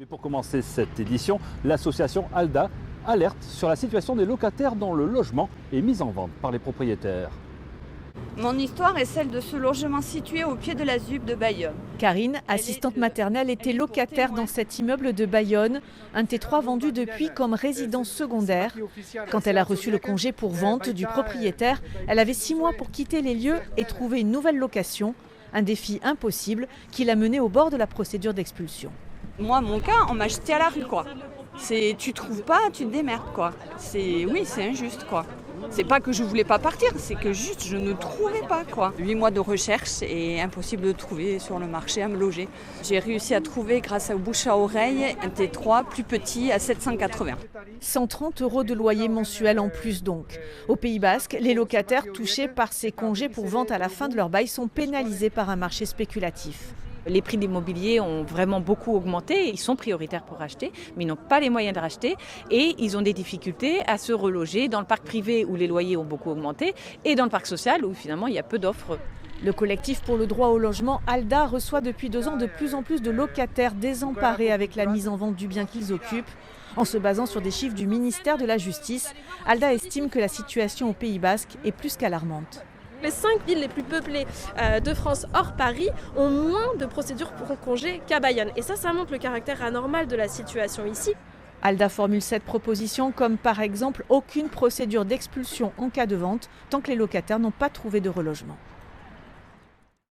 Mais pour commencer cette édition, l'association ALDA alerte sur la situation des locataires dont le logement est mis en vente par les propriétaires. Mon histoire est celle de ce logement situé au pied de la ZUB de Bayonne. Karine, assistante maternelle, était locataire dans cet immeuble de Bayonne, un T3 vendu depuis comme résidence secondaire. Quand elle a reçu le congé pour vente du propriétaire, elle avait 6 mois pour quitter les lieux et trouver une nouvelle location. Un défi impossible qui l'a menée au bord de la procédure d'expulsion. Moi, mon cas, on m'a jeté à la rue, quoi. Tu trouves pas, tu te démerdes, quoi. C'est injuste, quoi. C'est pas que je voulais pas partir, c'est que juste je ne trouvais pas, quoi. 8 mois de recherche et impossible de trouver sur le marché à me loger. J'ai réussi à trouver, grâce au bouche à oreille, un T3 plus petit à 780. 130 € de loyer mensuel en plus donc. Au Pays Basque, les locataires touchés par ces congés pour vente à la fin de leur bail sont pénalisés par un marché spéculatif. Les prix de l'immobilier ont vraiment beaucoup augmenté, ils sont prioritaires pour acheter, mais ils n'ont pas les moyens de racheter et ils ont des difficultés à se reloger dans le parc privé où les loyers ont beaucoup augmenté et dans le parc social où finalement il y a peu d'offres. Le collectif pour le droit au logement ALDA reçoit depuis 2 ans de plus en plus de locataires désemparés avec la mise en vente du bien qu'ils occupent. En se basant sur des chiffres du ministère de la Justice, ALDA estime que la situation au Pays Basque est plus qu'alarmante. Les 5 villes les plus peuplées de France hors Paris ont moins de procédures pour congé qu'à Bayonne. Et ça montre le caractère anormal de la situation ici. ALDA formule cette proposition comme par exemple aucune procédure d'expulsion en cas de vente tant que les locataires n'ont pas trouvé de relogement.